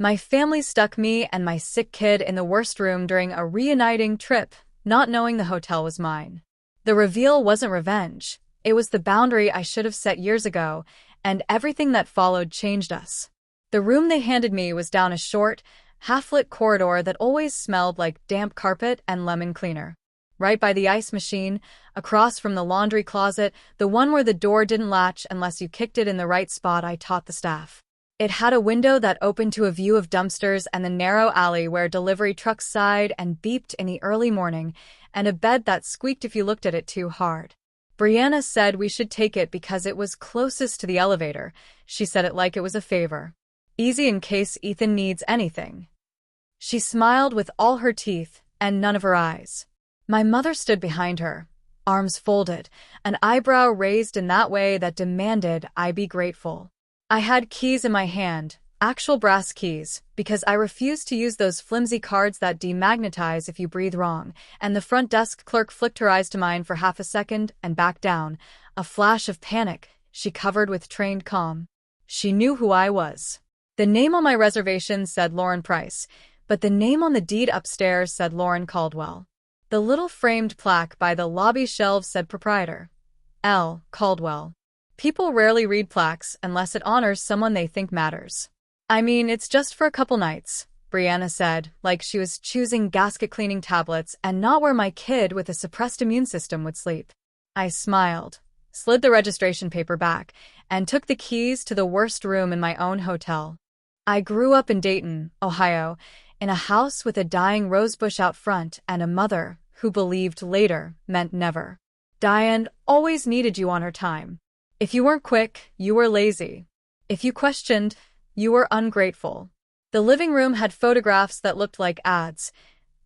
My family stuck me and my sick kid in the worst room during a reuniting trip, not knowing the hotel was mine. The reveal wasn't revenge. It was the boundary I should have set years ago, and everything that followed changed us. The room they handed me was down a short, half-lit corridor that always smelled like damp carpet and lemon cleaner. Right by the ice machine, across from the laundry closet, the one where the door didn't latch unless you kicked it in the right spot, I taught the staff. It had a window that opened to a view of dumpsters and the narrow alley where delivery trucks sighed and beeped in the early morning, and a bed that squeaked if you looked at it too hard. Brianna said we should take it because it was closest to the elevator. She said it like it was a favor. Easy in case Ethan needs anything. She smiled with all her teeth and none of her eyes. My mother stood behind her, arms folded, an eyebrow raised in that way that demanded I be grateful. I had keys in my hand, actual brass keys, because I refused to use those flimsy cards that demagnetize if you breathe wrong, and the front desk clerk flicked her eyes to mine for half a second and backed down, a flash of panic she covered with trained calm. She knew who I was. The name on my reservation said Lauren Price, but the name on the deed upstairs said Lauren Caldwell. The little framed plaque by the lobby shelves said Proprietor L. Caldwell. People rarely read plaques unless it honors someone they think matters. I mean, it's just for a couple nights, Brianna said, like she was choosing gasket-cleaning tablets and not where my kid with a suppressed immune system would sleep. I smiled, slid the registration paper back, and took the keys to the worst room in my own hotel. I grew up in Dayton, Ohio, in a house with a dying rosebush out front and a mother who believed later meant never. Diane always needed you on her time. If you weren't quick, you were lazy. If you questioned, you were ungrateful. The living room had photographs that looked like ads.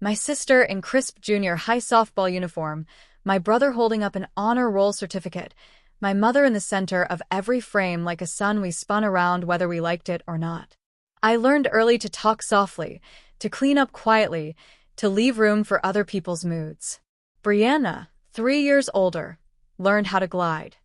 My sister in crisp junior high softball uniform, my brother holding up an honor roll certificate, my mother in the center of every frame like a sun we spun around whether we liked it or not. I learned early to talk softly, to clean up quietly, to leave room for other people's moods. Brianna, 3 years older, learned how to glide.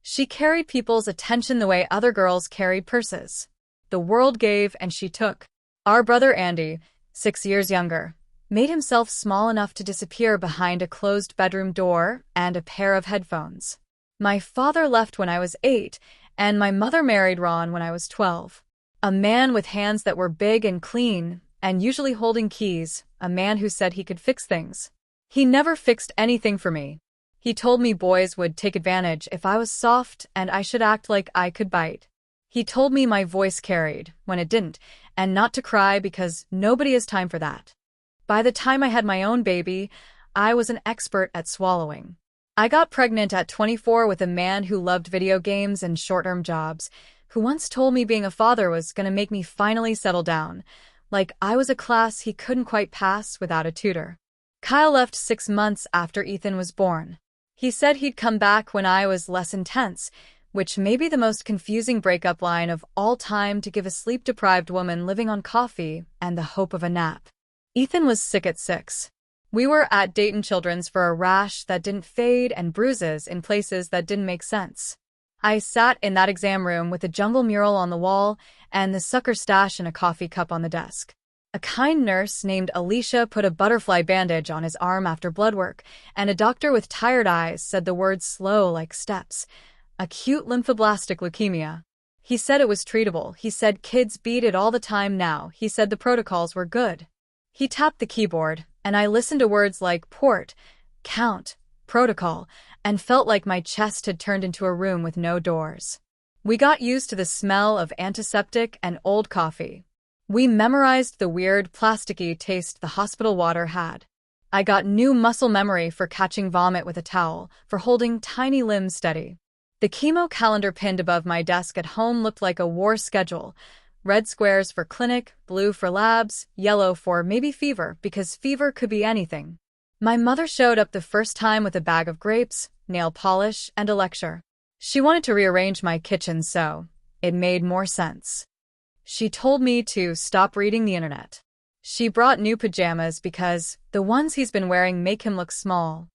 She carried people's attention the way other girls carried purses. The world gave and she took. Our brother Andy, 6 years younger, made himself small enough to disappear behind a closed bedroom door and a pair of headphones. My father left when I was 8, and my mother married Ron when I was 12. A man with hands that were big and clean, and usually holding keys, a man who said he could fix things. He never fixed anything for me. He told me boys would take advantage if I was soft and I should act like I could bite. He told me my voice carried, when it didn't, and not to cry because nobody has time for that. By the time I had my own baby, I was an expert at swallowing. I got pregnant at 24 with a man who loved video games and short-term jobs, who once told me being a father was going to make me finally settle down, like I was a class he couldn't quite pass without a tutor. Kyle left 6 months after Ethan was born. He said he'd come back when I was less intense, which may be the most confusing breakup line of all time to give a sleep-deprived woman living on coffee and the hope of a nap. Ethan was sick at 6. We were at Dayton Children's for a rash that didn't fade and bruises in places that didn't make sense. I sat in that exam room with a jungle mural on the wall and the sucker stash in a coffee cup on the desk. A kind nurse named Alicia put a butterfly bandage on his arm after blood work, and a doctor with tired eyes said the words slow like steps. Acute lymphoblastic leukemia. He said it was treatable. He said kids beat it all the time now. He said the protocols were good. He tapped the keyboard, and I listened to words like port, count, protocol, and felt like my chest had turned into a room with no doors. We got used to the smell of antiseptic and old coffee. We memorized the weird, plasticky taste the hospital water had. I got new muscle memory for catching vomit with a towel, for holding tiny limbs steady. The chemo calendar pinned above my desk at home looked like a war schedule. Red squares for clinic, blue for labs, yellow for maybe fever, because fever could be anything. My mother showed up the first time with a bag of grapes, nail polish, and a lecture. She wanted to rearrange my kitchen so it made more sense. She told me to stop reading the internet. She brought new pajamas because the ones he's been wearing make him look small.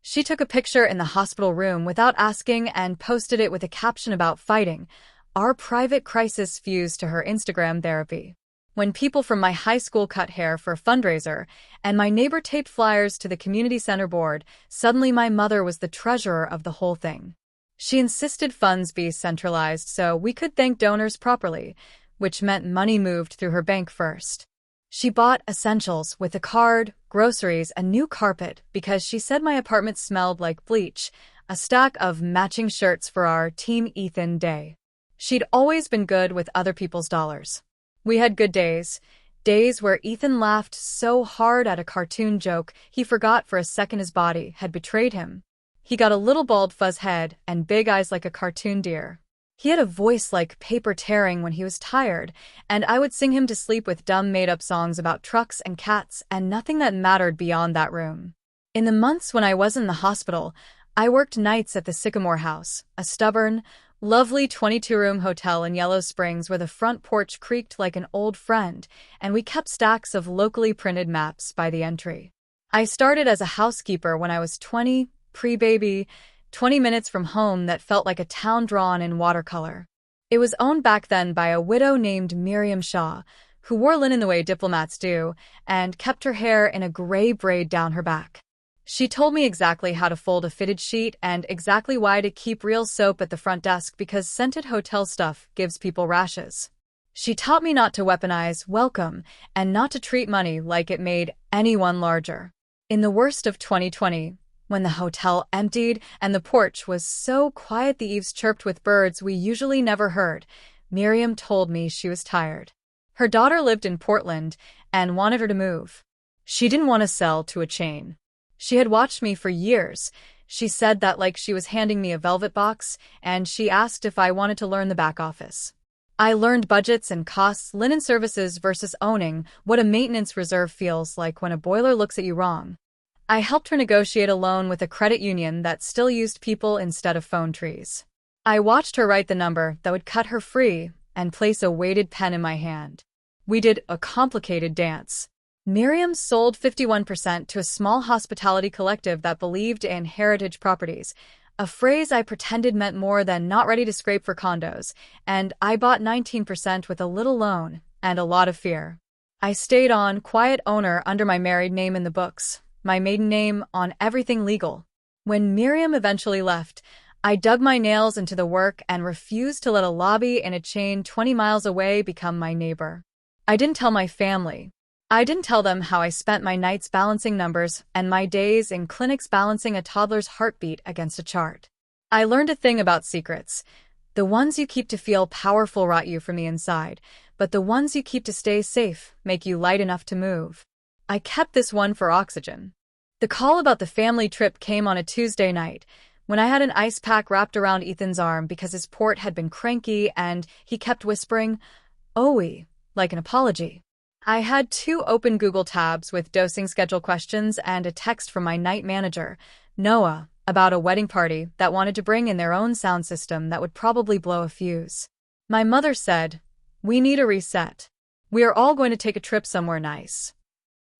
She took a picture in the hospital room without asking and posted it with a caption about fighting. Our private crisis fused to her Instagram therapy. When people from my high school cut hair for a fundraiser, and my neighbor taped flyers to the community center board, suddenly my mother was the treasurer of the whole thing. She insisted funds be centralized so we could thank donors properly, which meant money moved through her bank first. She bought essentials with a card, groceries, and new carpet because she said my apartment smelled like bleach, a stack of matching shirts for our Team Ethan Day. She'd always been good with other people's dollars. We had good days, days where Ethan laughed so hard at a cartoon joke he forgot for a second his body had betrayed him. He got a little bald fuzz head and big eyes like a cartoon deer. He had a voice like paper tearing when he was tired, and I would sing him to sleep with dumb made-up songs about trucks and cats and nothing that mattered beyond that room. In the months when I was in the hospital, I worked nights at the Sycamore House, a stubborn, lovely 22-room hotel in Yellow Springs where the front porch creaked like an old friend, and we kept stacks of locally printed maps by the entry. I started as a housekeeper when I was 20, pre-baby, 20 minutes from home that felt like a town drawn in watercolor. It was owned back then by a widow named Miriam Shaw, who wore linen the way diplomats do, and kept her hair in a gray braid down her back. She told me exactly how to fold a fitted sheet and exactly why to keep real soap at the front desk because scented hotel stuff gives people rashes. She taught me not to weaponize welcome and not to treat money like it made anyone larger. In the worst of 2020, when the hotel emptied and the porch was so quiet the eaves chirped with birds we usually never heard, Miriam told me she was tired. Her daughter lived in Portland and wanted her to move. She didn't want to sell to a chain. She had watched me for years. She said that like she was handing me a velvet box, and she asked if I wanted to learn the back office. I learned budgets and costs, linen services versus owning, what a maintenance reserve feels like when a boiler looks at you wrong. I helped her negotiate a loan with a credit union that still used people instead of phone trees. I watched her write the number that would cut her free and place a weighted pen in my hand. We did a complicated dance. Miriam sold 51% to a small hospitality collective that believed in heritage properties, a phrase I pretended meant more than not ready to scrape for condos, and I bought 19% with a little loan and a lot of fear. I stayed on quiet owner under my married name in the books, my maiden name on everything legal. When Miriam eventually left, I dug my nails into the work and refused to let a lobby in a chain 20 miles away become my neighbor. I didn't tell my family. I didn't tell them how I spent my nights balancing numbers and my days in clinics balancing a toddler's heartbeat against a chart. I learned a thing about secrets. The ones you keep to feel powerful rot you from the inside, but the ones you keep to stay safe make you light enough to move. I kept this one for oxygen. The call about the family trip came on a Tuesday night, when I had an ice pack wrapped around Ethan's arm because his port had been cranky and he kept whispering, "Owie," like an apology. I had 2 open Google tabs with dosing schedule questions and a text from my night manager, Noah, about a wedding party that wanted to bring in their own sound system that would probably blow a fuse. My mother said, "We need a reset. We are all going to take a trip somewhere nice."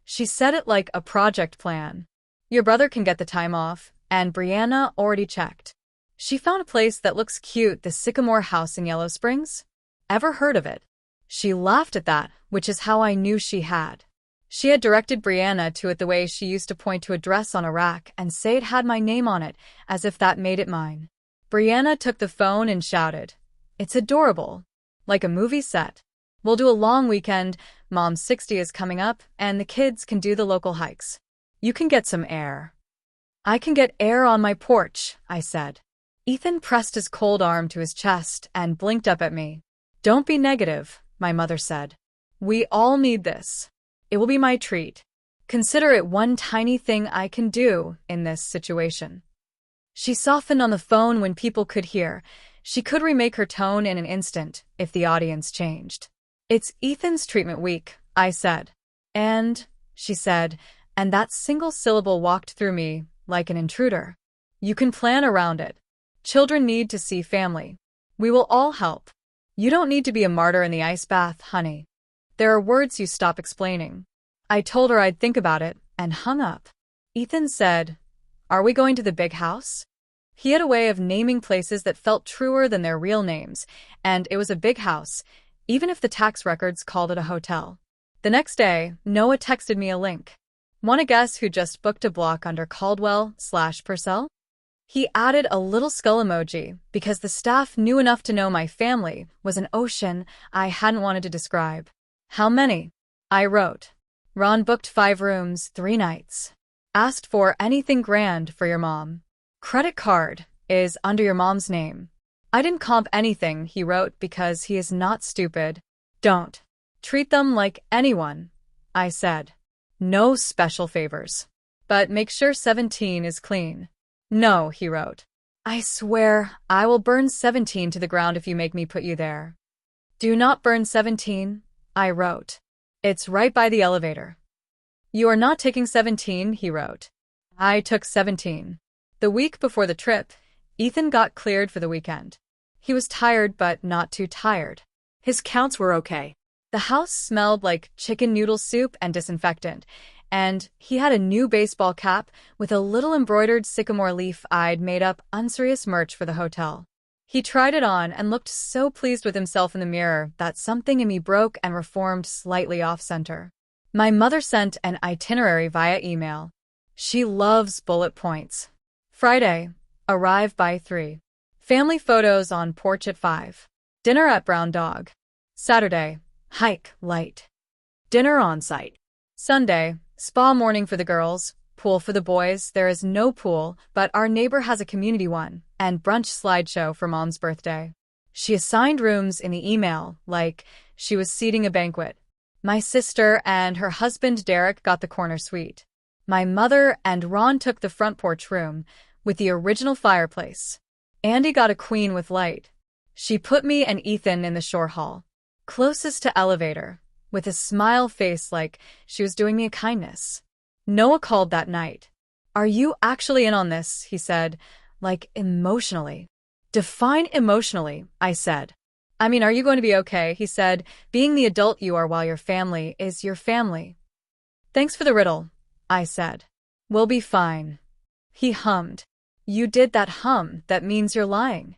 She said it like a project plan. Your brother can get the time off, and Brianna already checked. She found a place that looks cute, the Sycamore House in Yellow Springs. Ever heard of it? She laughed at that, which is how I knew she had. She had directed Brianna to it the way she used to point to a dress on a rack and say it had my name on it, as if that made it mine. Brianna took the phone and shouted, "It's adorable. Like a movie set. We'll do a long weekend, Mom's 60 is coming up, and the kids can do the local hikes. You can get some air." "I can get air on my porch," I said. Ethan pressed his cold arm to his chest and blinked up at me. "Don't be negative," my mother said. "We all need this. It will be my treat. Consider it one tiny thing I can do in this situation." She softened on the phone when people could hear. She could remake her tone in an instant if the audience changed. "It's Ethan's treatment week," I said. "And," she said, and that single syllable walked through me like an intruder. "You can plan around it. Children need to see family. We will all help. You don't need to be a martyr in the ice bath, honey. There are words you stop explaining." I told her I'd think about it and hung up. Ethan said, "Are we going to the big house?" He had a way of naming places that felt truer than their real names, and it was a big house, even if the tax records called it a hotel. The next day, Noah texted me a link. Want to guess who just booked a block under Caldwell/Purcell? He added a little skull emoji because the staff knew enough to know my family was an ocean I hadn't wanted to describe. How many? I wrote. Ron booked 5 rooms, 3 nights. Asked for anything grand for your mom. Credit card is under your mom's name. I didn't comp anything, he wrote, because he is not stupid. Don't treat them like anyone, I said. No special favors. But make sure 17 is clean. No, he wrote. I swear I will burn 17 to the ground if you make me put you there. Do not burn 17, I wrote. It's right by the elevator. You are not taking 17, he wrote. I took 17. The week before the trip, Ethan got cleared for the weekend. He was tired but not too tired. His counts were okay. The house smelled like chicken noodle soup and disinfectant, and he had a new baseball cap with a little embroidered sycamore leaf I'd made up unserious merch for the hotel. He tried it on and looked so pleased with himself in the mirror that something in me broke and reformed slightly off-center. My mother sent an itinerary via email. She loves bullet points. Friday, arrive by 3. Family photos on porch at 5. Dinner at Brown Dog. Saturday, hike light. Dinner on site. Sunday, spa morning for the girls, pool for the boys. There is no pool, but our neighbor has a community one, and brunch slideshow for mom's birthday. She assigned rooms in the email, like she was seating a banquet. My sister and her husband Derek got the corner suite. My mother and Ron took the front porch room, with the original fireplace. Andy got a queen with light. She put me and Ethan in the shore hall, closest to elevator, with a smile face like she was doing me a kindness. Noah called that night. Are you actually in on this? He said, like emotionally. Define emotionally, I said. I mean, are you going to be okay? He said, being the adult you are while your family is your family. Thanks for the riddle, I said. We'll be fine. He hummed. You did that hum, that means you're lying.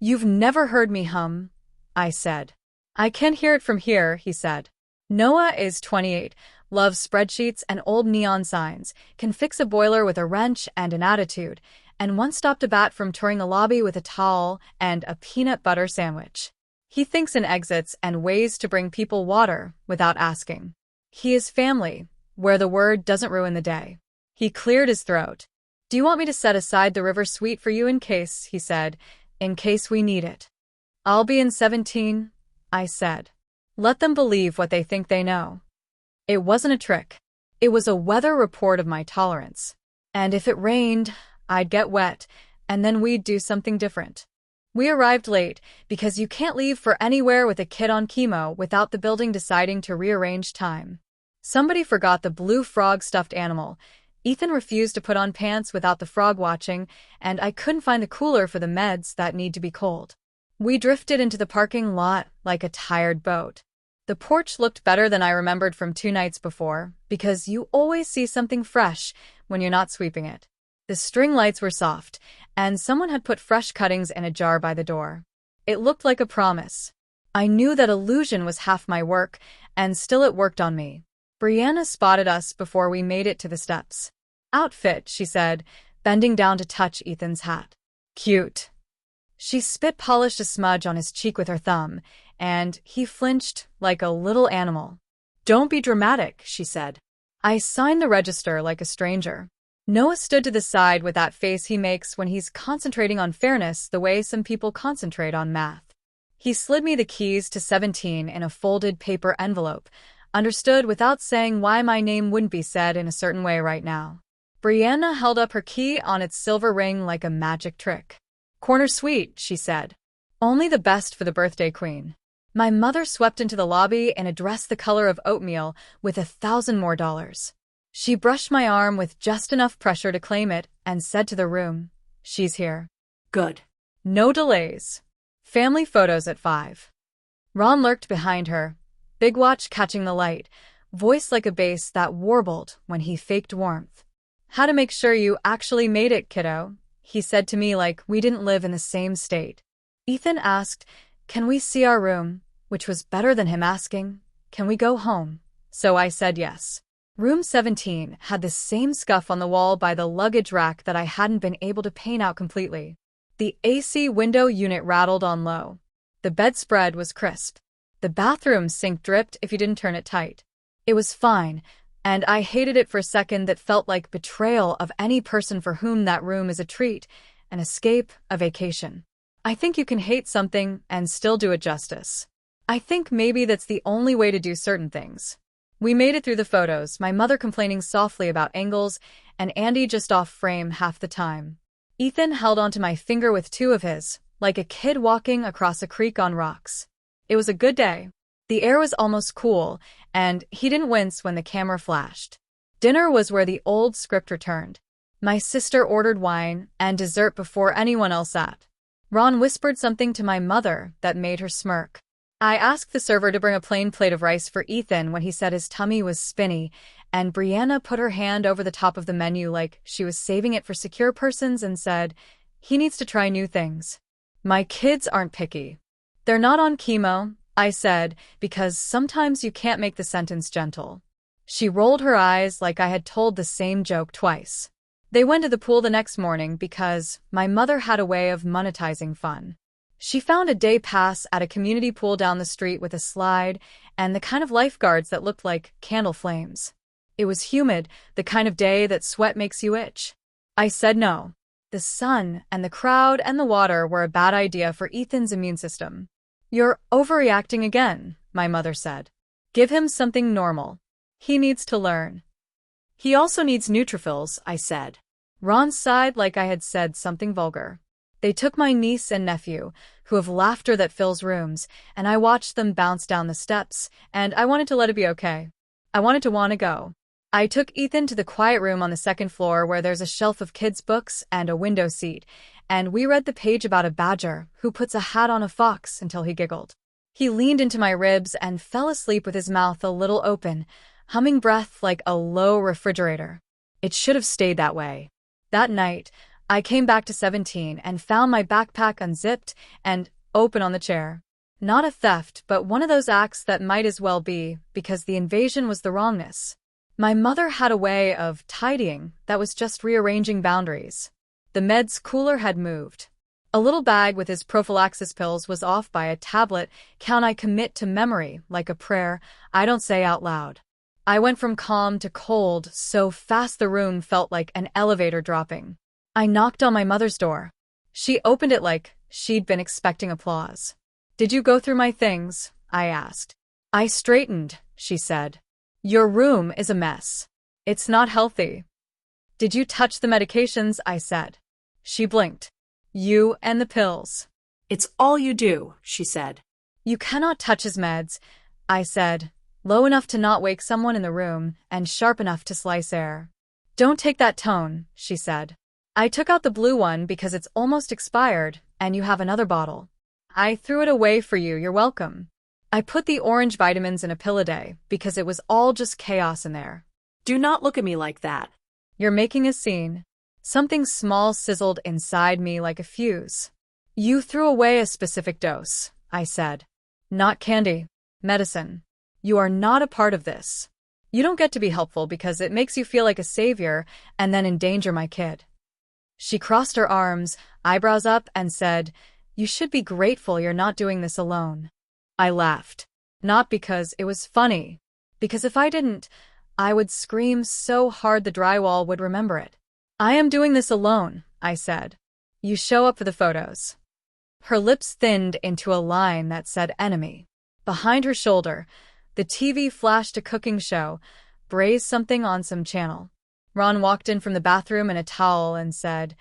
You've never heard me hum, I said. I can hear it from here, he said. Noah is 28, loves spreadsheets and old neon signs, can fix a boiler with a wrench and an attitude, and once stopped a bat from touring the lobby with a towel and a peanut butter sandwich. He thinks in exits and ways to bring people water without asking. He is family, where the word doesn't ruin the day. He cleared his throat. Do you want me to set aside the river suite for you in case, he said, in case we need it? I'll be in 17, I said. Let them believe what they think they know. It wasn't a trick. It was a weather report of my tolerance. And if it rained, I'd get wet, and then we'd do something different. We arrived late because you can't leave for anywhere with a kid on chemo without the building deciding to rearrange time. Somebody forgot the blue frog stuffed animal. Ethan refused to put on pants without the frog watching, and I couldn't find the cooler for the meds that need to be cold. We drifted into the parking lot like a tired boat. The porch looked better than I remembered from 2 nights before, because you always see something fresh when you're not sweeping it. The string lights were soft, and someone had put fresh cuttings in a jar by the door. It looked like a promise. I knew that illusion was half my work, and still it worked on me. Brianna spotted us before we made it to the steps. Outfit, she said, bending down to touch Ethan's hat. Cute. She spit-polished a smudge on his cheek with her thumb, and he flinched like a little animal. Don't be dramatic, she said. I signed the register like a stranger. Noah stood to the side with that face he makes when he's concentrating on fairness the way some people concentrate on math. He slid me the keys to 17 in a folded paper envelope, understood without saying why my name wouldn't be said in a certain way right now. Brianna held up her key on its silver ring like a magic trick. Corner suite, she said. Only the best for the birthday queen. My mother swept into the lobby in a dress the color of oatmeal with $1,000 more. She brushed my arm with just enough pressure to claim it and said to the room, she's here. Good. No delays. Family photos at 5. Ron lurked behind her, big watch catching the light, voice like a bass that warbled when he faked warmth. How to make sure you actually made it, kiddo, he said to me like we didn't live in the same state. Ethan asked, can we see our room? which was better than him asking, "Can we go home?" So I said yes. Room 17 had the same scuff on the wall by the luggage rack that I hadn't been able to paint out completely. The AC window unit rattled on low. The bedspread was crisp. The bathroom sink dripped if you didn't turn it tight. It was fine, and I hated it for a second. That felt like betrayal of any person for whom that room is a treat, an escape, a vacation. I think you can hate something and still do it justice. I think maybe that's the only way to do certain things. We made it through the photos, my mother complaining softly about angles, and Andy just off frame half the time. Ethan held onto my finger with two of his, like a kid walking across a creek on rocks. It was a good day. The air was almost cool, and he didn't wince when the camera flashed. Dinner was where the old script returned. My sister ordered wine and dessert before anyone else sat. Ron whispered something to my mother that made her smirk. I asked the server to bring a plain plate of rice for Ethan when he said his tummy was spinny, and Brianna put her hand over the top of the menu like she was saving it for secure persons and said, "He needs to try new things." My kids aren't picky. "They're not on chemo," I said, because sometimes you can't make the sentence gentle. She rolled her eyes like I had told the same joke twice. They went to the pool the next morning because my mother had a way of monetizing fun. She found a day pass at a community pool down the street with a slide and the kind of lifeguards that looked like candle flames. It was humid, the kind of day that sweat makes you itch. I said no. The sun and the crowd and the water were a bad idea for Ethan's immune system. "You're overreacting again," my mother said. "Give him something normal. He needs to learn." "He also needs neutrophils," I said. Ron sighed like I had said something vulgar. They took my niece and nephew, who have laughter that fills rooms, and I watched them bounce down the steps, and I wanted to let it be okay. I wanted to want to go. I took Ethan to the quiet room on the second floor where there's a shelf of kids' books and a window seat, and we read the page about a badger who puts a hat on a fox until he giggled. He leaned into my ribs and fell asleep with his mouth a little open, humming breath like a low refrigerator. It should have stayed that way. That night, I came back to 17 and found my backpack unzipped and open on the chair. Not a theft, but one of those acts that might as well be, because the invasion was the wrongness. My mother had a way of tidying that was just rearranging boundaries. The meds cooler had moved. A little bag with his prophylaxis pills was off by a tablet count I commit to memory, like a prayer I don't say out loud. I went from calm to cold so fast the room felt like an elevator dropping. I knocked on my mother's door. She opened it like she'd been expecting applause. "Did you go through my things?" I asked. "I straightened," she said. "Your room is a mess. It's not healthy." "Did you touch the medications?" I said. She blinked. "You and the pills." "It's all you do," she said. "You cannot touch his meds," I said, low enough to not wake someone in the room and sharp enough to slice air. "Don't take that tone," she said. "I took out the blue one because it's almost expired, and you have another bottle. I threw it away for you, you're welcome. I put the orange vitamins in a pill a day because it was all just chaos in there." "Do not look at me like that." "You're making a scene." Something small sizzled inside me like a fuse. "You threw away a specific dose," I said. "Not candy. Medicine. You are not a part of this. You don't get to be helpful because it makes you feel like a savior and then endanger my kid." She crossed her arms, eyebrows up, and said, "You should be grateful you're not doing this alone." I laughed. Not because it was funny. Because if I didn't, I would scream so hard the drywall would remember it. "I am doing this alone," I said. "You show up for the photos." Her lips thinned into a line that said enemy. Behind her shoulder, the TV flashed a cooking show, braised something on some channel. Ron walked in from the bathroom in a towel and said,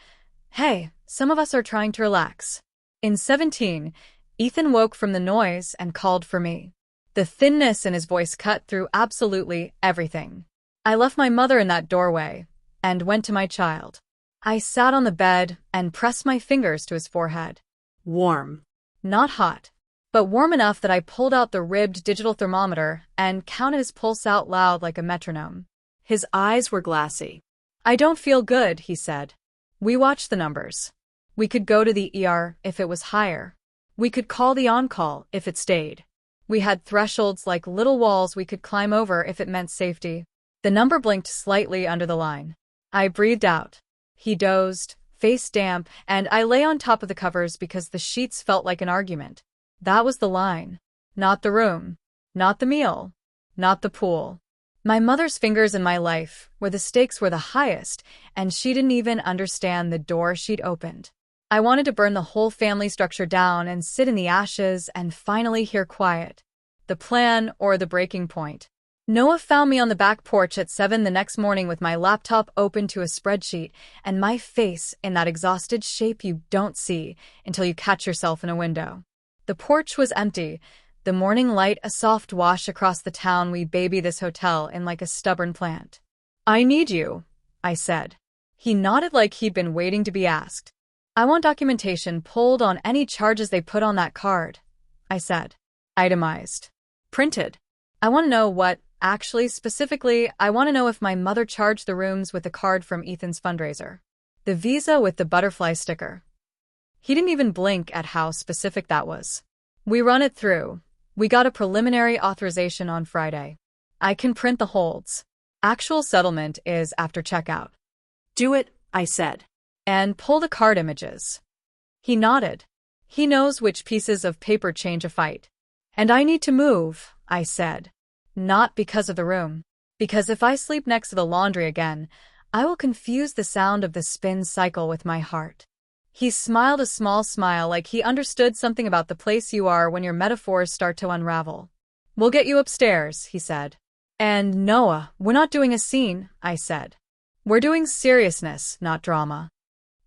"Hey, some of us are trying to relax." In 17, Ethan woke from the noise and called for me. The thinness in his voice cut through absolutely everything. I left my mother in that doorway and went to my child. I sat on the bed and pressed my fingers to his forehead. Warm. Not hot, but warm enough that I pulled out the ribbed digital thermometer and counted his pulse out loud like a metronome. His eyes were glassy. "I don't feel good," he said. "We watched the numbers. We could go to the ER if it was higher. We could call the on-call if it stayed. We had thresholds like little walls we could climb over if it meant safety. The number blinked slightly under the line. I breathed out. He dozed, face damp, and I lay on top of the covers because the sheets felt like an argument. That was the line. Not the room. Not the meal. Not the pool. My mother's fingers in my life, where the stakes were the highest, and she didn't even understand the door she'd opened. I wanted to burn the whole family structure down and sit in the ashes and finally hear quiet. The plan or the breaking point. Noah found me on the back porch at 7 the next morning with my laptop open to a spreadsheet and my face in that exhausted shape you don't see until you catch yourself in a window. The porch was empty, the morning light a soft wash across the town we baby this hotel in like a stubborn plant. "I need you," I said. He nodded like he'd been waiting to be asked. "I want documentation pulled on any charges they put on that card," I said. "Itemized. Printed. I want to know what, actually, specifically, I want to know if my mother charged the rooms with a card from Ethan's fundraiser. The visa with the butterfly sticker." He didn't even blink at how specific that was. "We run it through. We got a preliminary authorization on Friday. I can print the holds. Actual settlement is after checkout." "Do it," I said. "And pull the card images." He nodded. He knows which pieces of paper change a fight. "And I need to move," I said. "Not because of the room. Because if I sleep next to the laundry again, I will confuse the sound of the spin cycle with my heart." He smiled a small smile like he understood something about the place you are when your metaphors start to unravel. "We'll get you upstairs," he said. "And Noah, we're not doing a scene," I said. "We're doing seriousness, not drama."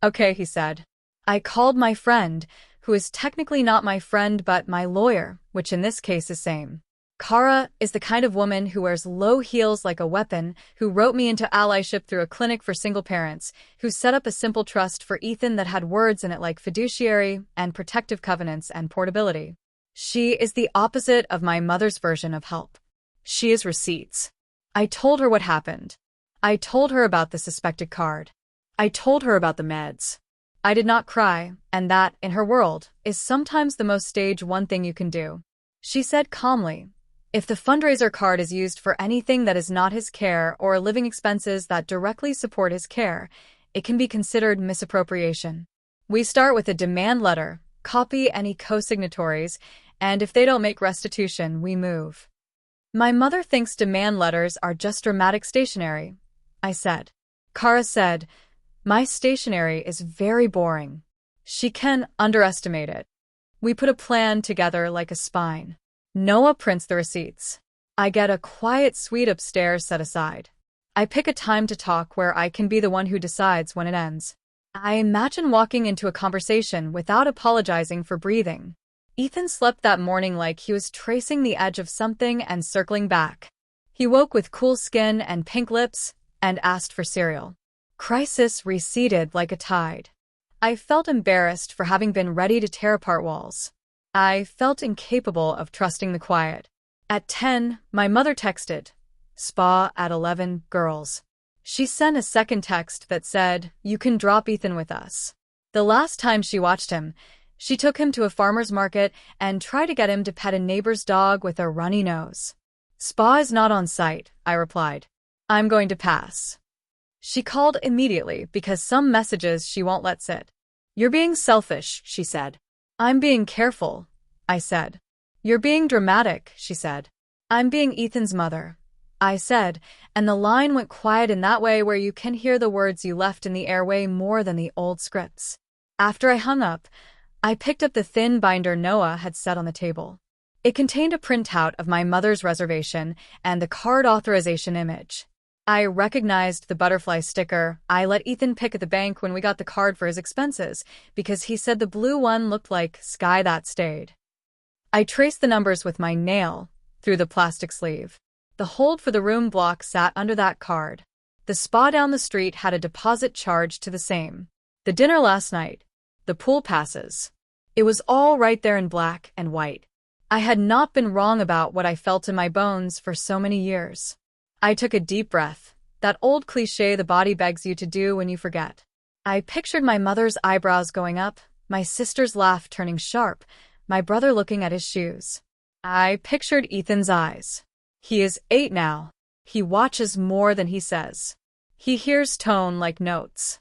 "Okay," he said. I called my friend, who is technically not my friend but my lawyer, which in this case is same. Kara is the kind of woman who wears low heels like a weapon, who wrote me into allyship through a clinic for single parents, who set up a simple trust for Ethan that had words in it like fiduciary and protective covenants and portability. She is the opposite of my mother's version of help. She is receipts. I told her what happened. I told her about the suspected card. I told her about the meds. I did not cry, and that, in her world, is sometimes the most stage one thing you can do. She said calmly, "If the fundraiser card is used for anything that is not his care or living expenses that directly support his care, it can be considered misappropriation. We start with a demand letter, copy any co-signatories, and if they don't make restitution, we move." "My mother thinks demand letters are just dramatic stationery," I said. Kara said, "My stationery is very boring. She can underestimate it. We put a plan together like a spine. Noah prints the receipts. I get a quiet suite upstairs set aside. I pick a time to talk where I can be the one who decides when it ends. I imagine walking into a conversation without apologizing for breathing. Ethan slept that morning like he was tracing the edge of something and circling back. He woke with cool skin and pink lips and asked for cereal. Crisis receded like a tide. I felt embarrassed for having been ready to tear apart walls. I felt incapable of trusting the quiet. At 10, my mother texted, "Spa at 11, girls." She sent a second text that said, "You can drop Ethan with us." The last time she watched him, she took him to a farmer's market and tried to get him to pet a neighbor's dog with a runny nose. "Spa is not on site," I replied. "I'm going to pass." She called immediately because some messages she won't let sit. "You're being selfish," she said. "I'm being careful," I said. "You're being dramatic," she said. "I'm being Ethan's mother," I said, and the line went quiet in that way where you can hear the words you left in the airway more than the old scripts. After I hung up, I picked up the thin binder Noah had set on the table. It contained a printout of my mother's reservation and the card authorization image. I recognized the butterfly sticker I let Ethan pick at the bank when we got the card for his expenses, because he said the blue one looked like sky that stayed. I traced the numbers with my nail through the plastic sleeve. The hold for the room block sat under that card. The spa down the street had a deposit charge to the same. The dinner last night. The pool passes. It was all right there in black and white. I had not been wrong about what I felt in my bones for so many years. I took a deep breath, that old cliché the body begs you to do when you forget. I pictured my mother's eyebrows going up, my sister's laugh turning sharp, my brother looking at his shoes. I pictured Ethan's eyes. He is 8 now. He watches more than he says. He hears tone like notes.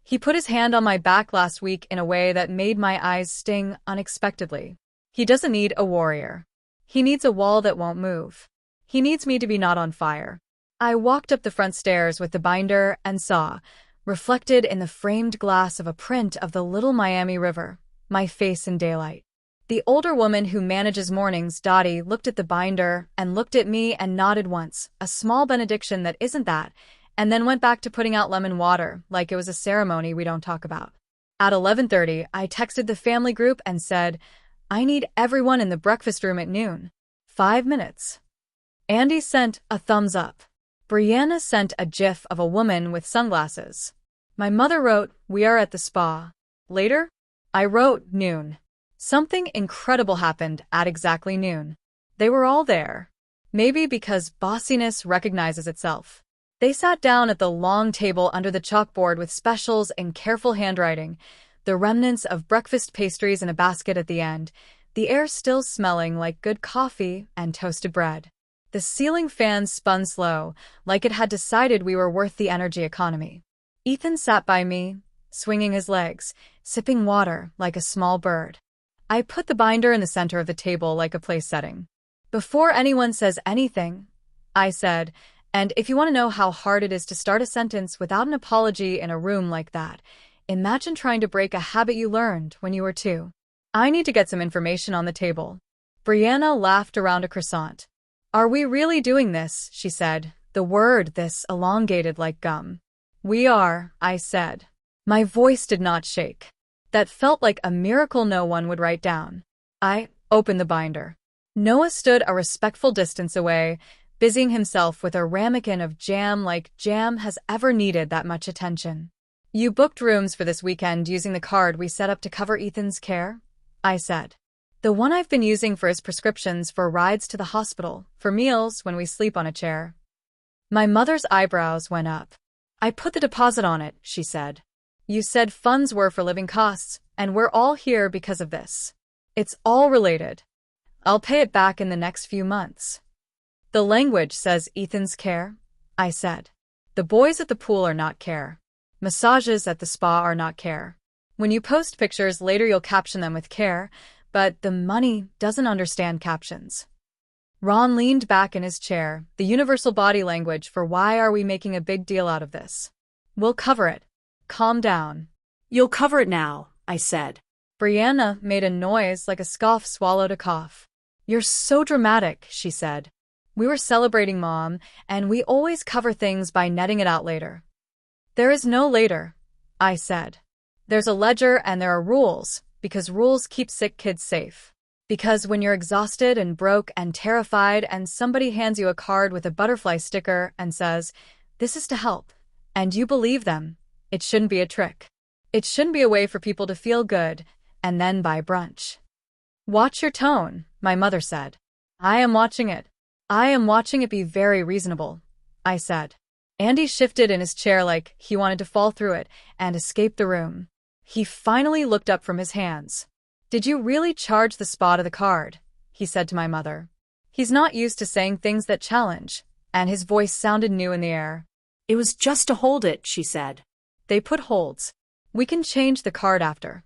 He put his hand on my back last week in a way that made my eyes sting unexpectedly. He doesn't need a warrior. He needs a wall that won't move. He needs me to be not on fire. I walked up the front stairs with the binder and saw, reflected in the framed glass of a print of the Little Miami River, my face in daylight. The older woman who manages mornings, Dottie, looked at the binder and looked at me and nodded once, a small benediction that isn't that, and then went back to putting out lemon water like it was a ceremony we don't talk about. At 11:30, I texted the family group and said, I need everyone in the breakfast room at noon. 5 minutes. Andy sent a thumbs up. Brianna sent a gif of a woman with sunglasses. My mother wrote, we are at the spa. Later, I wrote, noon. Something incredible happened at exactly noon. They were all there. Maybe because bossiness recognizes itself. They sat down at the long table under the chalkboard with specials in careful handwriting, the remnants of breakfast pastries in a basket at the end, the air still smelling like good coffee and toasted bread. The ceiling fan spun slow, like it had decided we were worth the energy economy. Ethan sat by me, swinging his legs, sipping water like a small bird. I put the binder in the center of the table like a place setting. Before anyone says anything, I said, and if you want to know how hard it is to start a sentence without an apology in a room like that, imagine trying to break a habit you learned when you were 2. I need to get some information on the table. Brianna laughed around a croissant. Are we really doing this? She said, the word this elongated like gum. We are, I said. My voice did not shake. That felt like a miracle no one would write down. I opened the binder. Noah stood a respectful distance away, busying himself with a ramekin of jam like jam has ever needed that much attention. You booked rooms for this weekend using the card we set up to cover Ethan's care? I said. The one I've been using for his prescriptions, for rides to the hospital, for meals when we sleep on a chair. My mother's eyebrows went up. I put the deposit on it, she said. You said funds were for living costs, and we're all here because of this. It's all related. I'll pay it back in the next few months. The language says Ethan's care, I said. The boys at the pool are not care. Massages at the spa are not care. When you post pictures later you'll caption them with care, but the money doesn't understand captions. Ron leaned back in his chair, the universal body language for why are we making a big deal out of this. We'll cover it. Calm down. You'll cover it now, I said. Brianna made a noise like a scoff swallowed a cough. You're so dramatic, she said. We were celebrating Mom, and we always cover things by netting it out later. There is no later, I said. There's a ledger and there are rules, because rules keep sick kids safe. Because when you're exhausted and broke and terrified and somebody hands you a card with a butterfly sticker and says, this is to help, and you believe them, it shouldn't be a trick. It shouldn't be a way for people to feel good and then buy brunch. Watch your tone, my mother said. I am watching it. I am watching it be very reasonable, I said. Andy shifted in his chair like he wanted to fall through it and escape the room. He finally looked up from his hands. Did you really charge the spot of the card? He said to my mother. He's not used to saying things that challenge, and his voice sounded new in the air. It was just to hold it, she said. They put holds. We can change the card after.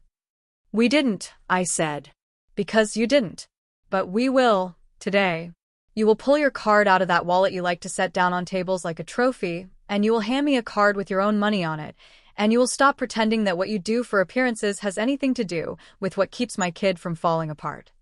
We didn't, I said. Because you didn't. But we will, today. You will pull your card out of that wallet you like to set down on tables like a trophy, and you will hand me a card with your own money on it, and you will stop pretending that what you do for appearances has anything to do with what keeps my kid from falling apart.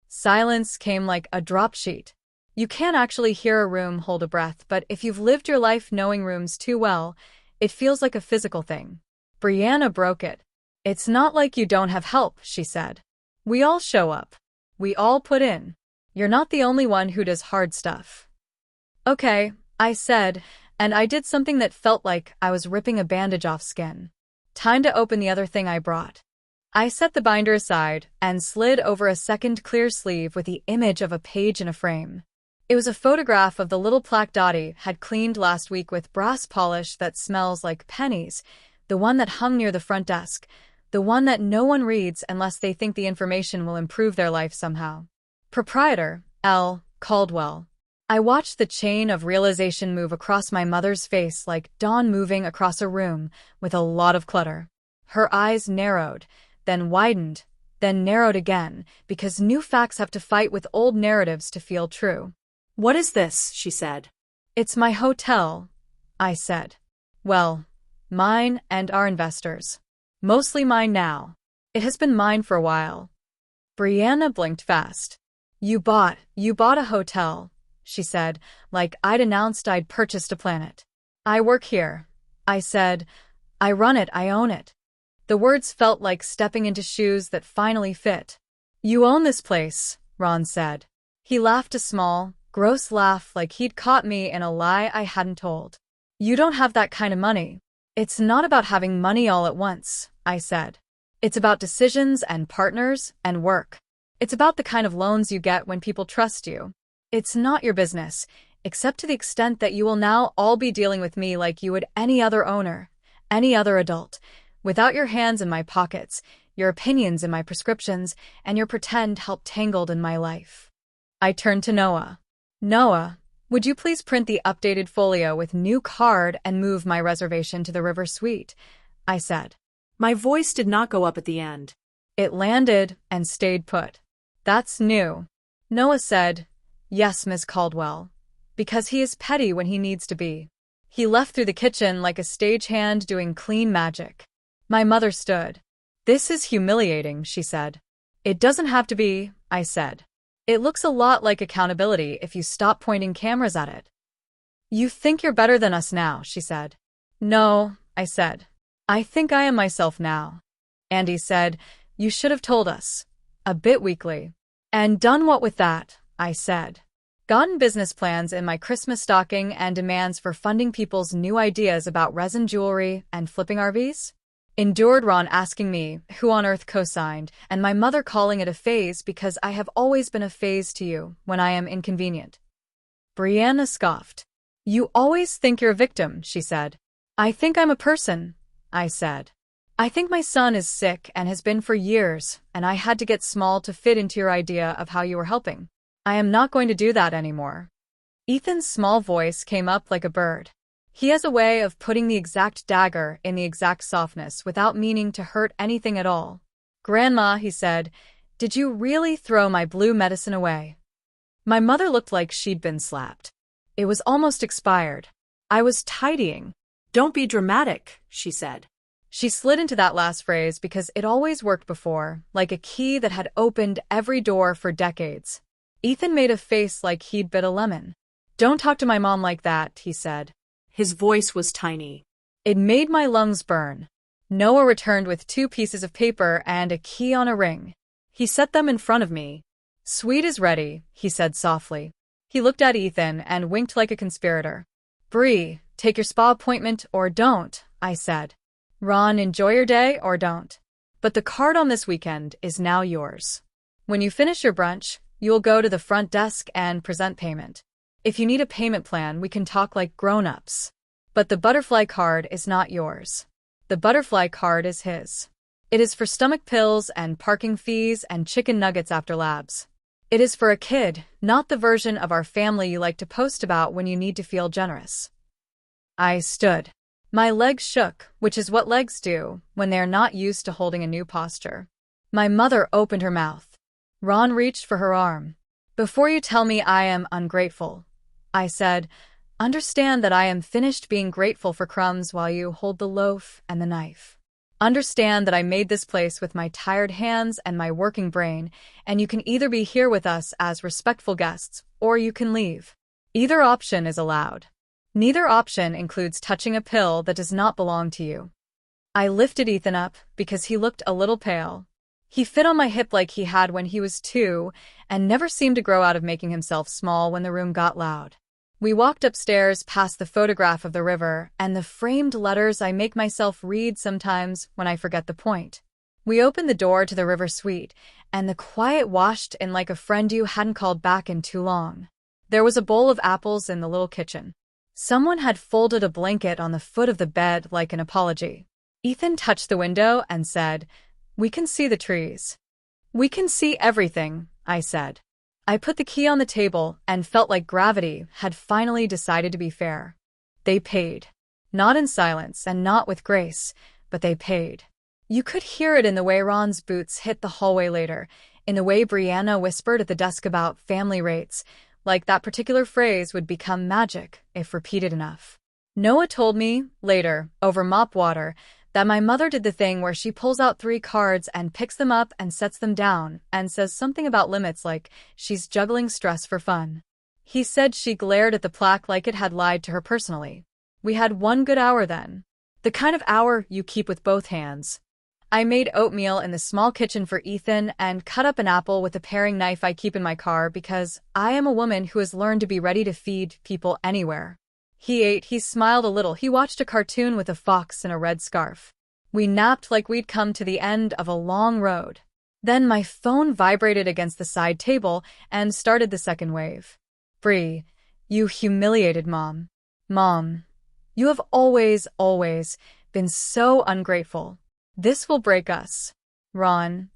Silence came like a drop sheet. You can't actually hear a room hold a breath, but if you've lived your life knowing rooms too well, it feels like a physical thing. Brianna broke it. It's not like you don't have help, she said. We all show up. We all put in. You're not the only one who does hard stuff. Okay, I said, and I did something that felt like I was ripping a bandage off skin. Time to open the other thing I brought. I set the binder aside and slid over a second clear sleeve with the image of a page in a frame. It was a photograph of the little plaque Dottie had cleaned last week with brass polish that smells like pennies, the one that hung near the front desk, the one that no one reads unless they think the information will improve their life somehow. Proprietor, L. Caldwell. I watched the chain of realization move across my mother's face like dawn moving across a room with a lot of clutter. Her eyes narrowed, then widened, then narrowed again, because new facts have to fight with old narratives to feel true. What is this? She said. It's my hotel, I said. Well, mine and our investors. Mostly mine now. It has been mine for a while. Brianna blinked fast. You bought a hotel, she said, like I'd announced I'd purchased a planet. I work here, I said. I run it, I own it. The words felt like stepping into shoes that finally fit. You own this place, Ron said. He laughed a small, gross laugh like he'd caught me in a lie I hadn't told. You don't have that kind of money. It's not about having money all at once, I said. It's about decisions and partners and work. It's about the kind of loans you get when people trust you. It's not your business, except to the extent that you will now all be dealing with me like you would any other owner, any other adult, without your hands in my pockets, your opinions in my prescriptions, and your pretend help tangled in my life. I turned to Noah. Noah, would you please print the updated folio with new card and move my reservation to the River Suite? I said. My voice did not go up at the end. It landed and stayed put. That's new. Noah said, Yes, Miss Caldwell. Because he is petty when he needs to be. He left through the kitchen like a stagehand doing clean magic. My mother stood. This is humiliating, she said. It doesn't have to be, I said. It looks a lot like accountability if you stop pointing cameras at it. You think you're better than us now, she said. No, I said. I think I am myself now. Andy said, You should have told us. A bit weakly. And done what with that, I said. Gotten business plans in my Christmas stocking and demands for funding people's new ideas about resin jewelry and flipping RVs? Endured Ron asking me who on earth co-signed, and my mother calling it a phase because I have always been a phase to you when I am inconvenient. Brianna scoffed. You always think you're a victim, she said. I think I'm a person, I said. I think my son is sick and has been for years, and I had to get small to fit into your idea of how you were helping. I am not going to do that anymore. Ethan's small voice came up like a bird. He has a way of putting the exact dagger in the exact softness without meaning to hurt anything at all. Grandma, he said, did you really throw my blue medicine away? My mother looked like she'd been slapped. It was almost expired. I was tidying. Don't be dramatic, she said. She slid into that last phrase because it always worked before, like a key that had opened every door for decades. Ethan made a face like he'd bit a lemon. Don't talk to my mom like that, he said. His voice was tiny. It made my lungs burn. Noah returned with 2 pieces of paper and a key on a ring. He set them in front of me. Suite is ready, he said softly. He looked at Ethan and winked like a conspirator. Bree, take your spa appointment or don't, I said. Ron, enjoy your day or don't. But the card on this weekend is now yours. When you finish your brunch, you'll go to the front desk and present payment. If you need a payment plan, we can talk like grown-ups. But the butterfly card is not yours. The butterfly card is his. It is for stomach pills and parking fees and chicken nuggets after labs. It is for a kid, not the version of our family you like to post about when you need to feel generous. I stood. My legs shook, which is what legs do when they are not used to holding a new posture. My mother opened her mouth. Ron reached for her arm. Before you tell me I am ungrateful, I said, understand that I am finished being grateful for crumbs while you hold the loaf and the knife. Understand that I made this place with my tired hands and my working brain, and you can either be here with us as respectful guests, or you can leave. Either option is allowed. Neither option includes touching a pill that does not belong to you. I lifted Ethan up because he looked a little pale. He fit on my hip like he had when he was 2 and never seemed to grow out of making himself small when the room got loud. We walked upstairs past the photograph of the river and the framed letters I make myself read sometimes when I forget the point. We opened the door to the river suite, and the quiet washed in like a friend you hadn't called back in too long. There was a bowl of apples in the little kitchen. Someone had folded a blanket on the foot of the bed like an apology. Ethan touched the window and said, We can see the trees. We can see everything, I said. I put the key on the table and felt like gravity had finally decided to be fair. They paid. Not in silence and not with grace, but they paid. You could hear it in the way Ron's boots hit the hallway later, in the way Brianna whispered at the desk about family rates, like that particular phrase would become magic if repeated enough. Noah told me, later, over mop water, that my mother did the thing where she pulls out 3 cards and picks them up and sets them down and says something about limits like she's juggling stress for fun. He said she glared at the plaque like it had lied to her personally. We had one good hour then. The kind of hour you keep with both hands. I made oatmeal in the small kitchen for Ethan and cut up an apple with a paring knife I keep in my car because I am a woman who has learned to be ready to feed people anywhere. He ate, he smiled a little, he watched a cartoon with a fox in a red scarf. We napped like we'd come to the end of a long road. Then my phone vibrated against the side table and started the second wave. Bree, you humiliated Mom. Mom, you have always been so ungrateful. This will break us. Ron,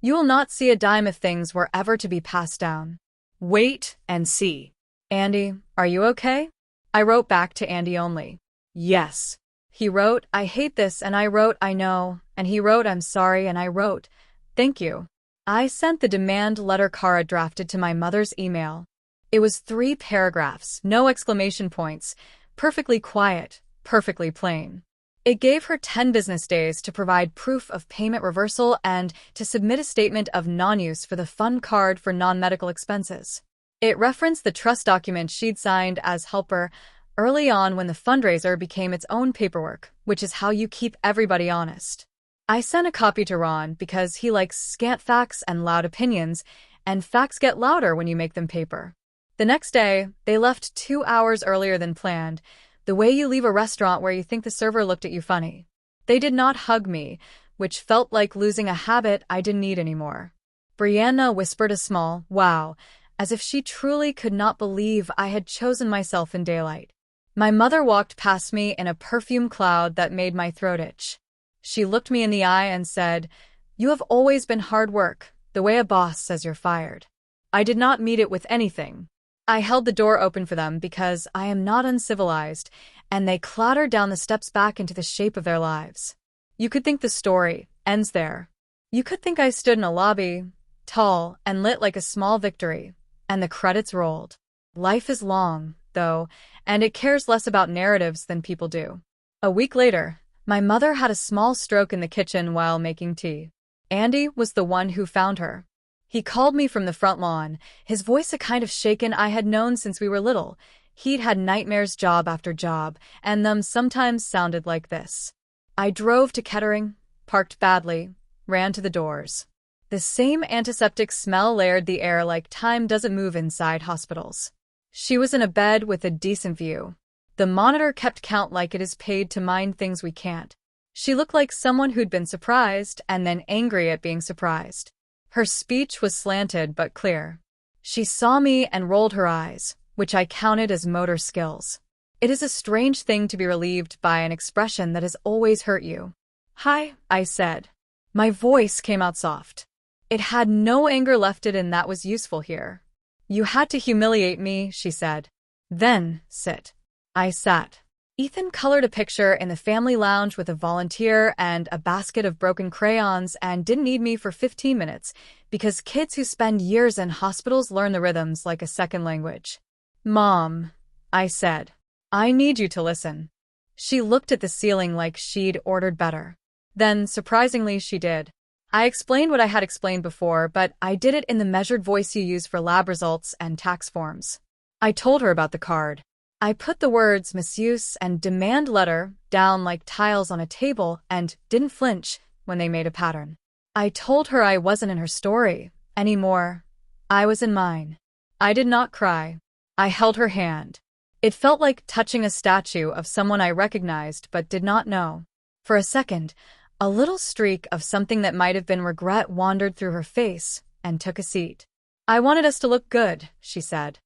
you will not see a dime if things were ever to be passed down. Wait and see. Andy, are you okay? I wrote back to Andy only. Yes. He wrote, I hate this, and I wrote, I know, and he wrote, I'm sorry, and I wrote, thank you. I sent the demand letter Kara drafted to my mother's email. It was 3 paragraphs, no exclamation points, perfectly quiet, perfectly plain. It gave her 10 business days to provide proof of payment reversal and to submit a statement of non-use for the fund card for non-medical expenses. It referenced the trust document she'd signed as helper early on when the fundraiser became its own paperwork, which is how you keep everybody honest. I sent a copy to Ron because he likes scant facts and loud opinions, and facts get louder when you make them paper. The next day, they left 2 hours earlier than planned, the way you leave a restaurant where you think the server looked at you funny. They did not hug me, which felt like losing a habit I didn't need anymore. Brianna whispered a small, wow, as if she truly could not believe I had chosen myself in daylight. My mother walked past me in a perfume cloud that made my throat itch. She looked me in the eye and said, you have always been hard work, the way a boss says you're fired. I did not meet it with anything. I held the door open for them because I am not uncivilized, and they clattered down the steps back into the shape of their lives. You could think the story ends there. You could think I stood in a lobby, tall and lit like a small victory, and the credits rolled. Life is long, though, and it cares less about narratives than people do. A week later, my mother had a small stroke in the kitchen while making tea. Andy was the one who found her. He called me from the front lawn, his voice a kind of shaken I had known since we were little. He'd had nightmares job after job, and them sometimes sounded like this. I drove to Kettering, parked badly, ran to the doors. The same antiseptic smell layered the air like time doesn't move inside hospitals. She was in a bed with a decent view. The monitor kept count like it is paid to mind things we can't. She looked like someone who'd been surprised and then angry at being surprised. Her speech was slanted but clear. She saw me and rolled her eyes, which I counted as motor skills. It is a strange thing to be relieved by an expression that has always hurt you. Hi, I said. My voice came out soft. It had no anger left it, and that was useful here. You had to humiliate me, she said. Then, sit. I sat. Ethan colored a picture in the family lounge with a volunteer and a basket of broken crayons and didn't need me for 15 minutes because kids who spend years in hospitals learn the rhythms like a second language. Mom, I said, I need you to listen. She looked at the ceiling like she'd ordered better. Then, surprisingly, she did. I explained what I had explained before, but I did it in the measured voice you use for lab results and tax forms. I told her about the card. I put the words misuse and demand letter down like tiles on a table and didn't flinch when they made a pattern. I told her I wasn't in her story anymore. I was in mine. I did not cry. I held her hand. It felt like touching a statue of someone I recognized but did not know. For a second, a little streak of something that might have been regret wandered through her face and took a seat. I wanted us to look good, she said.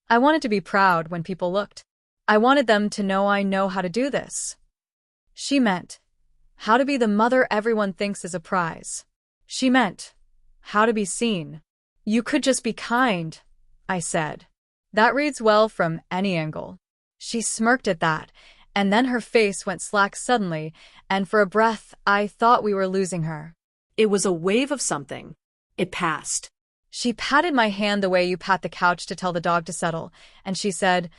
I wanted to be proud when people looked. I wanted them to know I know how to do this. She meant how to be the mother everyone thinks is a prize. She meant how to be seen. You could just be kind, I said. That reads well from any angle. She smirked at that, and then her face went slack suddenly, and for a breath I thought we were losing her. It was a wave of something. It passed. She patted my hand the way you pat the couch to tell the dog to settle, and she said,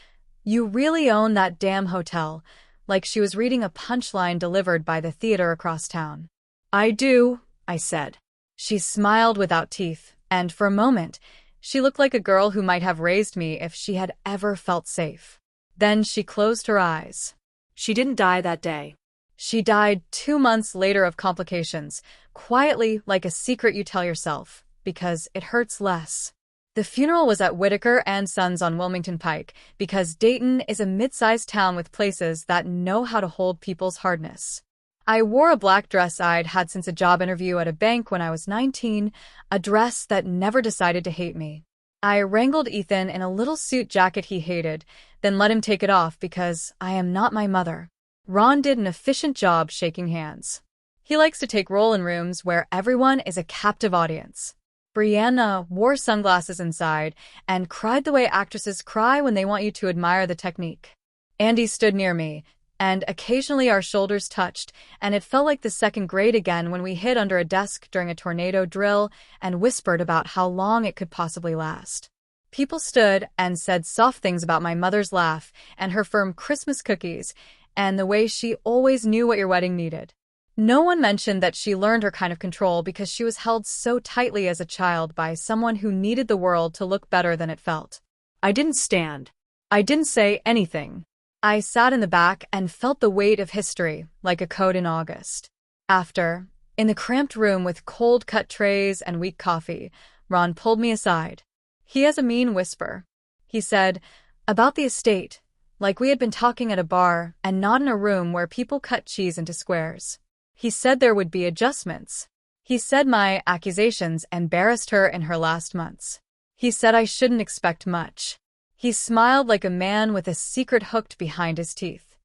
"You really own that damn hotel," like she was reading a punchline delivered by the theater across town. I do, I said. She smiled without teeth, and for a moment, she looked like a girl who might have raised me if she had ever felt safe. Then she closed her eyes. She didn't die that day. She died 2 months later of complications, quietly like a secret you tell yourself, because it hurts less. The funeral was at Whitaker and Sons on Wilmington Pike, because Dayton is a mid-sized town with places that know how to hold people's hardness. I wore a black dress I'd had since a job interview at a bank when I was 19, a dress that never decided to hate me. I wrangled Ethan in a little suit jacket he hated, then let him take it off because I am not my mother. Ron did an efficient job shaking hands. He likes to take role in rooms where everyone is a captive audience. Brianna wore sunglasses inside and cried the way actresses cry when they want you to admire the technique. Andy stood near me, and occasionally our shoulders touched, and it felt like the second grade again when we hid under a desk during a tornado drill and whispered about how long it could possibly last. People stood and said soft things about my mother's laugh and her firm Christmas cookies and the way she always knew what your wedding needed. No one mentioned that she learned her kind of control because she was held so tightly as a child by someone who needed the world to look better than it felt. I didn't stand. I didn't say anything. I sat in the back and felt the weight of history, like a coat in August. After, in the cramped room with cold-cut trays and weak coffee, Ron pulled me aside. He has a mean whisper. He said, about the estate, like we had been talking at a bar and not in a room where people cut cheese into squares. He said there would be adjustments. He said my accusations embarrassed her in her last months. He said I shouldn't expect much. He smiled like a man with a secret hooked behind his teeth.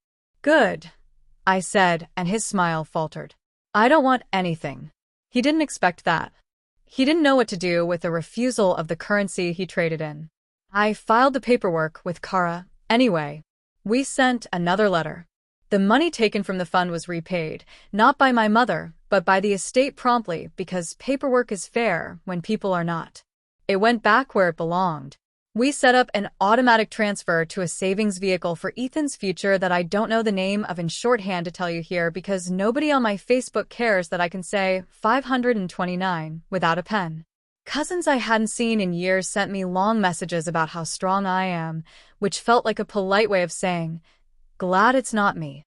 Good, I said, and his smile faltered. I don't want anything. He didn't expect that. He didn't know what to do with the refusal of the currency he traded in. I filed the paperwork with Kara, anyway. We sent another letter. The money taken from the fund was repaid, not by my mother, but by the estate promptly because paperwork is fair when people are not. It went back where it belonged. We set up an automatic transfer to a savings vehicle for Ethan's future that I don't know the name of in shorthand to tell you here because nobody on my Facebook cares that I can say 529 without a pen. Cousins I hadn't seen in years sent me long messages about how strong I am, which felt like a polite way of saying, glad it's not me.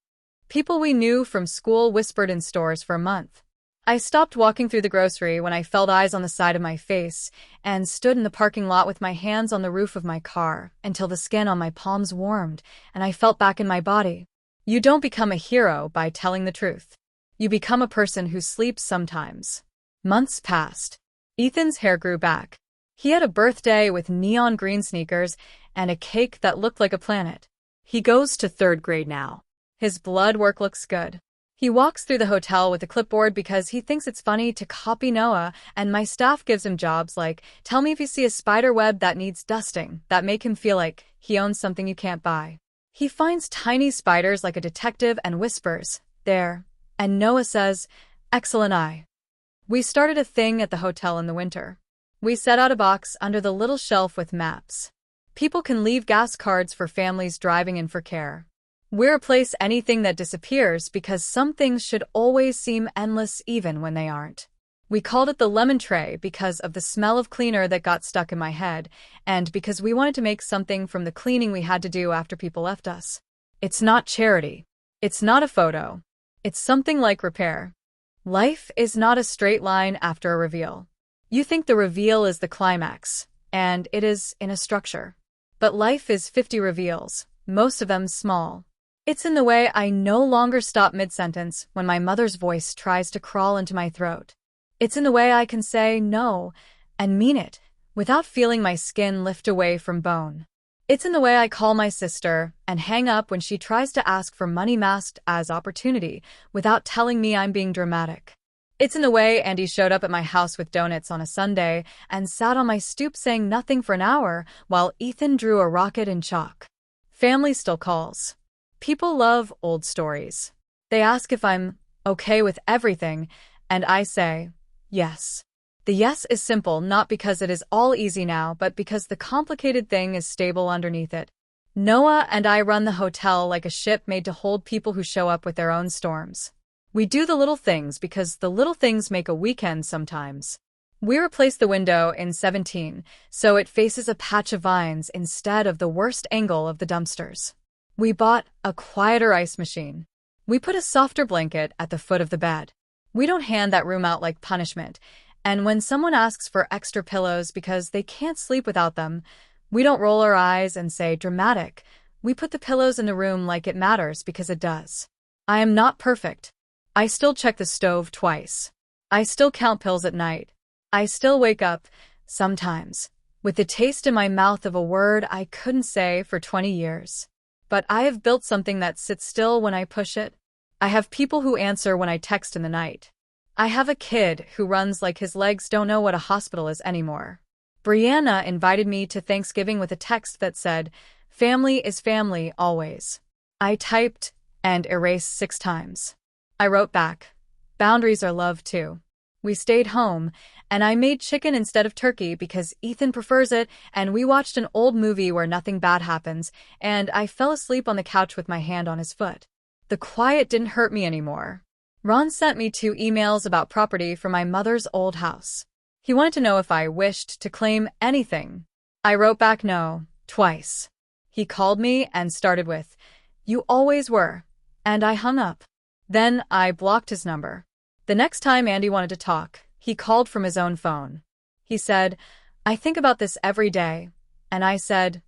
People we knew from school whispered in stores for a month. I stopped walking through the grocery when I felt eyes on the side of my face and stood in the parking lot with my hands on the roof of my car until the skin on my palms warmed and I felt back in my body. You don't become a hero by telling the truth. You become a person who sleeps sometimes. Months passed. Ethan's hair grew back. He had a birthday with neon green sneakers and a cake that looked like a planet. He goes to 3rd grade now. His blood work looks good. He walks through the hotel with a clipboard because he thinks it's funny to copy Noah, and my staff gives him jobs like, tell me if you see a spider web that needs dusting, that make him feel like he owns something you can't buy. He finds tiny spiders like a detective and whispers, there, and Noah says, excellent eye. We started a thing at the hotel in the winter. We set out a box under the little shelf with maps. People can leave gas cards for families driving in for care. We replace anything that disappears because some things should always seem endless even when they aren't. We called it the lemon tray because of the smell of cleaner that got stuck in my head, and because we wanted to make something from the cleaning we had to do after people left us. It's not charity. It's not a photo. It's something like repair. Life is not a straight line after a reveal. You think the reveal is the climax, and it is in a structure. But life is 50 reveals, most of them small. It's in the way I no longer stop mid-sentence when my mother's voice tries to crawl into my throat. It's in the way I can say no and mean it without feeling my skin lift away from bone. It's in the way I call my sister and hang up when she tries to ask for money masked as opportunity without telling me I'm being dramatic. It's in the way Andy showed up at my house with donuts on a Sunday and sat on my stoop saying nothing for an hour while Ethan drew a rocket in chalk. Family still calls. People love old stories. They ask if I'm okay with everything, and I say, yes. The yes is simple, not because it is all easy now, but because the complicated thing is stable underneath it. Noah and I run the hotel like a ship made to hold people who show up with their own storms. We do the little things because the little things make a weekend sometimes. We replaced the window in 17, so it faces a patch of vines instead of the worst angle of the dumpsters. We bought a quieter ice machine. We put a softer blanket at the foot of the bed. We don't hand that room out like punishment, and when someone asks for extra pillows because they can't sleep without them, we don't roll our eyes and say dramatic. We put the pillows in the room like it matters because it does. I am not perfect. I still check the stove twice. I still count pills at night. I still wake up, sometimes, with the taste in my mouth of a word I couldn't say for 20 years. But I have built something that sits still when I push it. I have people who answer when I text in the night. I have a kid who runs like his legs don't know what a hospital is anymore. Brianna invited me to Thanksgiving with a text that said, "Family is family, always." I typed and erased 6 times. I wrote back, "Boundaries are love too." We stayed home, and I made chicken instead of turkey because Ethan prefers it, and we watched an old movie where nothing bad happens, and I fell asleep on the couch with my hand on his foot. The quiet didn't hurt me anymore. Ron sent me 2 emails about property for my mother's old house. He wanted to know if I wished to claim anything. I wrote back no, twice. He called me and started with, "You always were," and I hung up. Then I blocked his number. The next time Andy wanted to talk, he called from his own phone. He said, "I think about this every day," and I said,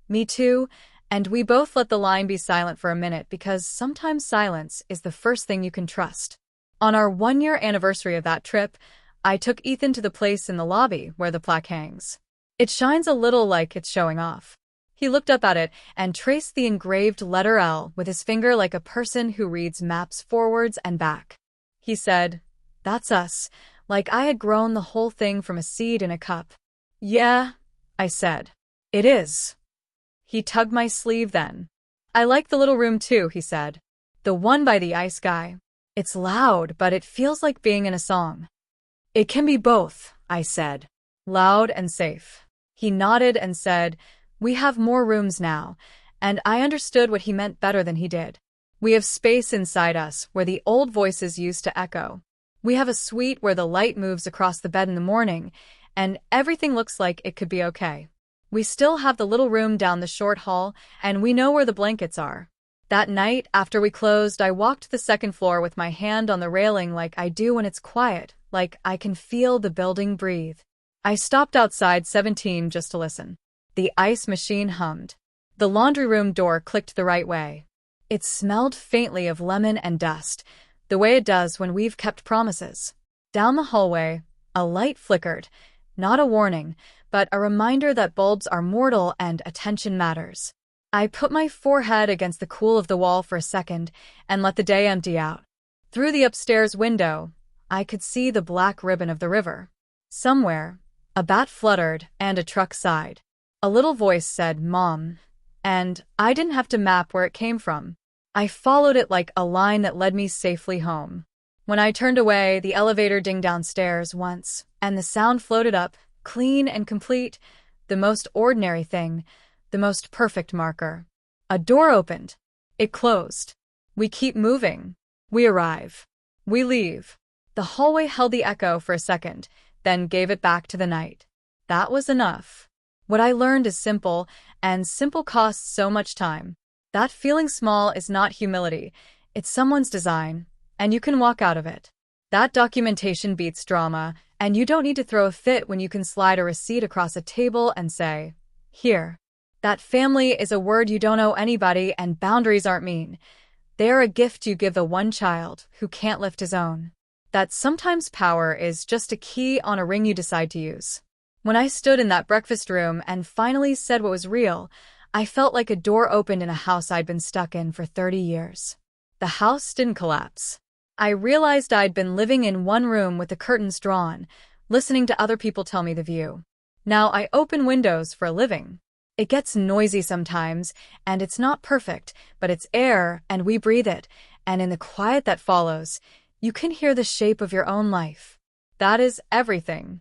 "Me too," and we both let the line be silent for a minute because sometimes silence is the first thing you can trust. On our 1-year anniversary of that trip, I took Ethan to the place in the lobby where the plaque hangs. It shines a little like it's showing off. He looked up at it and traced the engraved letter L with his finger like a person who reads maps forwards and back. He said, "That's us," like I had grown the whole thing from a seed in a cup. "Yeah," I said. "It is." He tugged my sleeve then. "I like the little room too," he said. "The one by the ice guy. It's loud, but it feels like being in a song." "It can be both," I said. "Loud and safe." He nodded and said, "We have more rooms now," and I understood what he meant better than he did. We have space inside us where the old voices used to echo. We have a suite where the light moves across the bed in the morning, and everything looks like it could be okay. We still have the little room down the short hall, and we know where the blankets are. That night, after we closed, I walked the 2nd floor with my hand on the railing like I do when it's quiet, like I can feel the building breathe. I stopped outside 17 just to listen. The ice machine hummed. The laundry room door clicked the right way. It smelled faintly of lemon and dust, the way it does when we've kept promises. Down the hallway, a light flickered, not a warning, but a reminder that bulbs are mortal and attention matters. I put my forehead against the cool of the wall for a second and let the day empty out. Through the upstairs window, I could see the black ribbon of the river. Somewhere, a bat fluttered and a truck sighed. A little voice said, "Mom," and I didn't have to map where it came from. I followed it like a line that led me safely home. When I turned away, the elevator dinged downstairs once, and the sound floated up, clean and complete, the most ordinary thing, the most perfect marker. A door opened. It closed. We keep moving. We arrive. We leave. The hallway held the echo for a second, then gave it back to the night. That was enough. What I learned is simple, and simple costs so much time. That feeling small is not humility, it's someone's design, and you can walk out of it. That documentation beats drama, and you don't need to throw a fit when you can slide a receipt across a table and say, "Here." That family is a word you don't owe anybody, and boundaries aren't mean. They are a gift you give the one child who can't lift his own. That sometimes power is just a key on a ring you decide to use. When I stood in that breakfast room and finally said what was real, I felt like a door opened in a house I'd been stuck in for 30 years. The house didn't collapse. I realized I'd been living in one room with the curtains drawn, listening to other people tell me the view. Now I open windows for a living. It gets noisy sometimes, and it's not perfect, but it's air, and we breathe it, and in the quiet that follows, you can hear the shape of your own life. That is everything.